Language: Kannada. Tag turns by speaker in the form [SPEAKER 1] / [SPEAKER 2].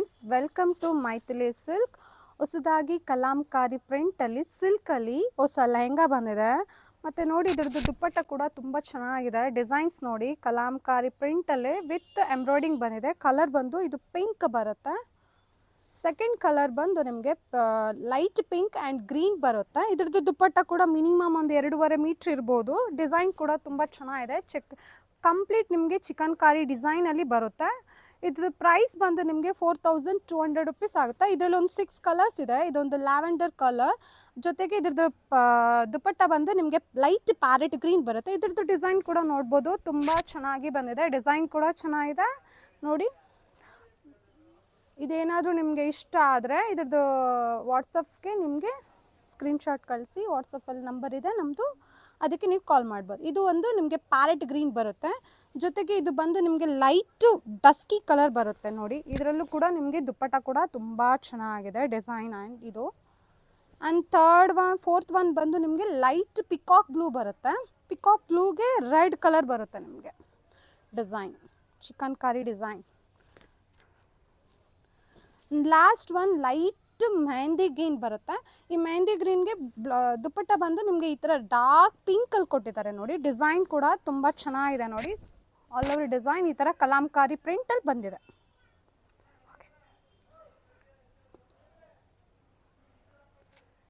[SPEAKER 1] Friends, welcome to Maithili silk. ಹೊಸದಾಗಿ ಕಲಾಂಕಾರಿ ಪ್ರಿಂಟಲ್ಲಿ ಸಿಲ್ಕಲ್ಲಿ ಹೊಸ ಲೆಹಂಗಾ ಬಂದಿದೆ. ಮತ್ತು ನೋಡಿ, ಇದ್ರದ್ದು ದುಪ್ಪಟ್ಟ ಕೂಡ ತುಂಬ ಚೆನ್ನಾಗಿದೆ. ಡಿಸೈನ್ಸ್ ನೋಡಿ, ಕಲಾಂಕಾರಿ ಪ್ರಿಂಟಲ್ಲಿ ವಿತ್ ಎಂಬ್ರಾಯ್ಡಿಂಗ್ ಬಂದಿದೆ. ಕಲರ್ ಬಂದು ಇದು ಪಿಂಕ್ ಬರುತ್ತೆ. ಸೆಕೆಂಡ್ ಕಲರ್ ಬಂದು ನಿಮಗೆ ಲೈಟ್ ಪಿಂಕ್ ಆ್ಯಂಡ್ ಗ್ರೀನ್ ಬರುತ್ತೆ. ಇದ್ರದ್ದು ದುಪ್ಪಟ್ಟ ಕೂಡ ಮಿನಿಮಮ್ ಒಂದು 2.5 ಮೀಟ್ರ್ ಇರ್ಬೋದು. ಡಿಸೈನ್ ಕೂಡ ತುಂಬ ಚೆನ್ನಾಗಿದೆ. ಕಂಪ್ಲೀಟ್ ನಿಮಗೆ ಚಿಕನ್ ಕಾರಿ ಡಿಸೈನಲ್ಲಿ ಬರುತ್ತೆ. ಇದ್ರ ಪ್ರೈಸ್ ಬಂದು ನಿಮಗೆ 4200 ರುಪೀಸ್ ಆಗುತ್ತೆ. ಇದರಲ್ಲಿ ಒಂದು 6 ಕಲರ್ಸ್ ಇದೆ. ಇದೊಂದು ಲ್ಯಾವೆಂಡರ್ ಕಲರ್, ಜೊತೆಗೆ ಇದ್ರದ್ದು ದುಪ್ಪಟ್ಟ ಬಂದು ನಿಮಗೆ ಲೈಟ್ ಪ್ಯಾರೆಟ್ ಗ್ರೀನ್ ಬರುತ್ತೆ. ಇದ್ರದ್ದು ಡಿಸೈನ್ ಕೂಡ ನೋಡ್ಬೋದು, ತುಂಬ ಚೆನ್ನಾಗಿ ಬಂದಿದೆ. ಡಿಸೈನ್ ಕೂಡ ಚೆನ್ನಾಗಿದೆ ನೋಡಿ. ಇದೇನಾದರೂ ನಿಮಗೆ ಇಷ್ಟ ಆದರೆ ಇದ್ರದ್ದು ವಾಟ್ಸಪ್ಗೆ ನಿಮಗೆ ಸ್ಕ್ರೀನ್ಶಾಟ್ ಕಳಿಸಿ. ವಾಟ್ಸಪ್ಪಲ್ಲಿ ನಂಬರ್ ಇದೆ ನಮ್ಮದು, ಅದಕ್ಕೆ ನೀವು ಕಾಲ್ ಮಾಡ್ಬೋದು. ಇದು ಒಂದು ನಿಮಗೆ ಪ್ಯಾರೆಟ್ ಗ್ರೀನ್ ಬರುತ್ತೆ. ಜೊತೆಗೆ ಇದು ಬಂದು ನಿಮಗೆ ಲೈಟು ಡಸ್ಕಿ ಕಲರ್ ಬರುತ್ತೆ ನೋಡಿ. ಇದರಲ್ಲೂ ಕೂಡ ನಿಮಗೆ ದುಪ್ಪಟ್ಟ ಕೂಡ ತುಂಬ ಚೆನ್ನಾಗಿದೆ ಡಿಸೈನ್. ಆ್ಯಂಡ್ ಇದು ಆ್ಯಂಡ್ ಫೋರ್ತ್ ಒನ್ ಬಂದು ನಿಮಗೆ ಲೈಟ್ ಪಿಕಾಕ್ ಬ್ಲೂ ಬರುತ್ತೆ. ಪಿಕಾಕ್ ಬ್ಲೂಗೆ ರೆಡ್ ಕಲರ್ ಬರುತ್ತೆ ನಿಮಗೆ ಡಿಸೈನ್, ಚಿಕನ್ ಕಾರಿ design. Last one light mehndi green ಬರುತ್ತೆ. ಈ ಮೆಹಂದಿ ಗ್ರೀನ್ಗೆ ದುಪ್ಪಟ್ಟ ಬಂದು ನಿಮಗೆ ಈ ಥರ ಡಾರ್ಕ್ ಪಿಂಕಲ್ಲಿ ಕೊಟ್ಟಿದ್ದಾರೆ ನೋಡಿ. ಡಿಸೈನ್ ಕೂಡ ತುಂಬ ಚೆನ್ನಾಗಿದೆ ನೋಡಿ. ಆಲ್ ಓವರ್ ಡಿಸೈನ್ ಈ ಥರ ಕಲಾಂಕಾರಿ ಪ್ರಿಂಟಲ್ಲಿ ಬಂದಿದೆ.